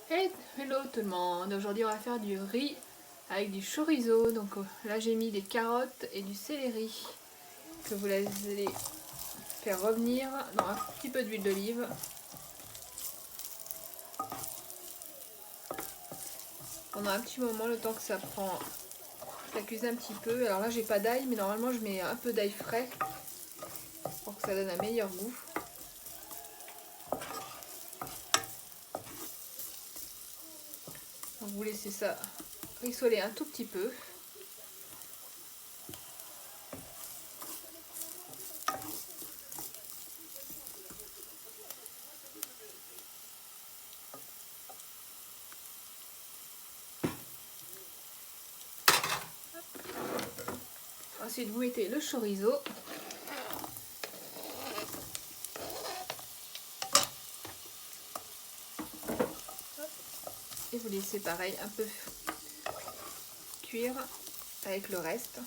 Hello tout le monde, aujourd'hui on va faire du riz avec du chorizo. Donc là j'ai mis des carottes et du céleri que vous allez faire revenir dans un petit peu d'huile d'olive. Pendant un petit moment, le temps que ça cuise un petit peu. Alors là j'ai pas d'ail, mais normalement je mets un peu d'ail frais pour que ça donne un meilleur goût. Donc vous laissez ça rissoler un tout petit peu. Ensuite vous mettez le chorizo. Et vous laissez pareil un peu cuire avec le reste.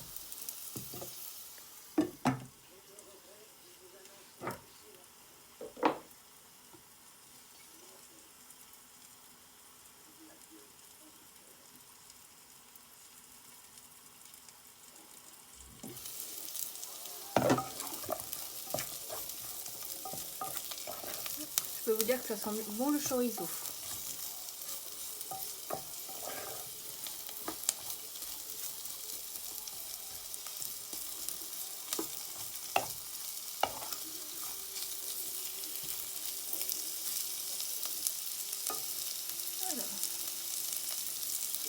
Je peux vous dire que ça sent bon le chorizo.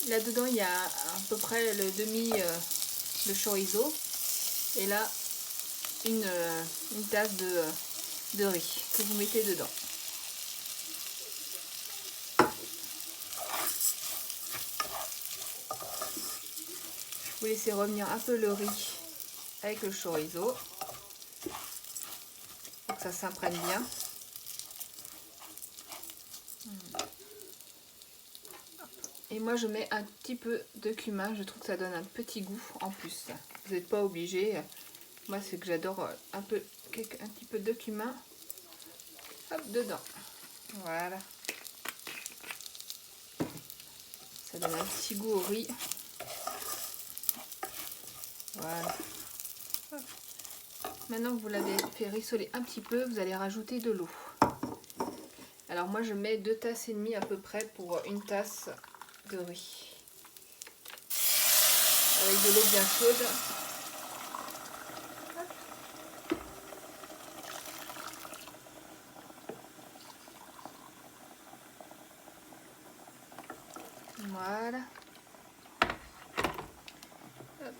Là-dedans, il y a à peu près le demi de chorizo. Et là, une tasse de riz que vous mettez dedans. Vous laissez revenir un peu le riz avec le chorizo pour que ça s'imprègne bien. Et moi je mets un petit peu de cumin, je trouve que ça donne un petit goût en plus. Vous n'êtes pas obligé. Moi c'est que j'adore un petit peu de cumin. Hop, dedans. Voilà. Ça donne un petit goût au riz. Voilà. Maintenant que vous l'avez fait rissoler un petit peu, vous allez rajouter de l'eau. Alors moi je mets 2 tasses et demie à peu près pour une tasse de riz. Avec de l'eau bien chaude. Voilà. Hop.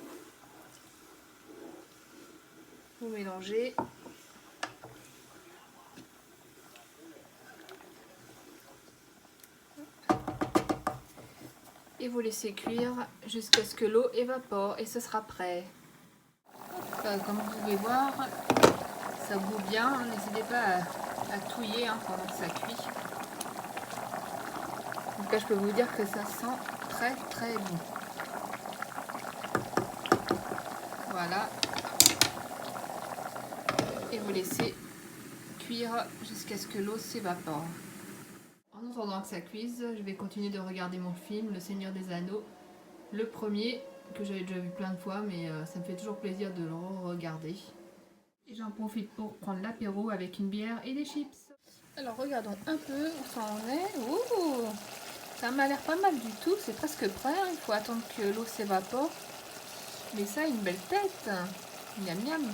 Vous mélangez. Et vous laissez cuire jusqu'à ce que l'eau évapore et ce sera prêt. Comme vous pouvez voir, ça bout bien. N'hésitez pas à touiller pendant que ça cuit. En tout cas, je peux vous dire que ça sent très très bon. Voilà. Et vous laissez cuire jusqu'à ce que l'eau s'évapore. En attendant que ça cuise, je vais continuer de regarder mon film Le Seigneur des Anneaux. Le premier, que j'avais déjà vu plein de fois, mais ça me fait toujours plaisir de le regarder. Et j'en profite pour prendre l'apéro avec une bière et des chips. Alors regardons un peu où ça en est. Ouh, ça m'a l'air pas mal du tout, c'est presque prêt. Il faut attendre que l'eau s'évapore. Mais ça a une belle tête. Miam miam.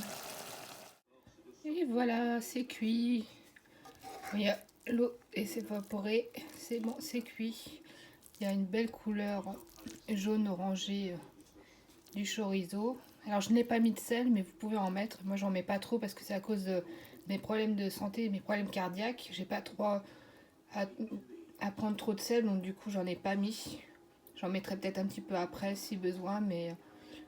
Et voilà, c'est cuit. L'eau est évaporée. C'est bon, c'est cuit. Il y a une belle couleur jaune orangé du chorizo. Alors je n'ai pas mis de sel, mais vous pouvez en mettre. Moi j'en mets pas trop parce que c'est à cause de mes problèmes de santé, mes problèmes cardiaques. J'ai pas trop à prendre trop de sel, donc du coup j'en ai pas mis. J'en mettrai peut-être un petit peu après si besoin, mais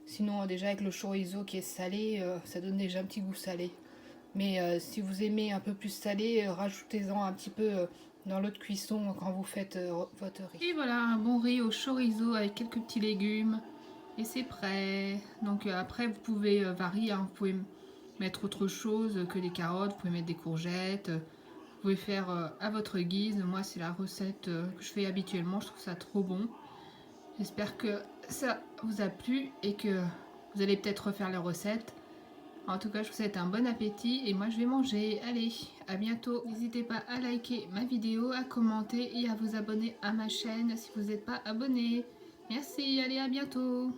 sinon déjà avec le chorizo qui est salé, ça donne déjà un petit goût salé. Mais si vous aimez un peu plus salé, rajoutez-en un petit peu dans l'autre cuisson quand vous faites votre riz. Et voilà, un bon riz au chorizo avec quelques petits légumes. Et c'est prêt. Donc après, vous pouvez varier. Vous pouvez mettre autre chose que des carottes. Vous pouvez mettre des courgettes. Vous pouvez faire à votre guise. Moi, c'est la recette que je fais habituellement. Je trouve ça trop bon. J'espère que ça vous a plu et que vous allez peut-être refaire la recette. En tout cas, je vous souhaite un bon appétit et moi je vais manger. Allez, à bientôt. N'hésitez pas à liker ma vidéo, à commenter et à vous abonner à ma chaîne si vous n'êtes pas abonné. Merci, allez, à bientôt.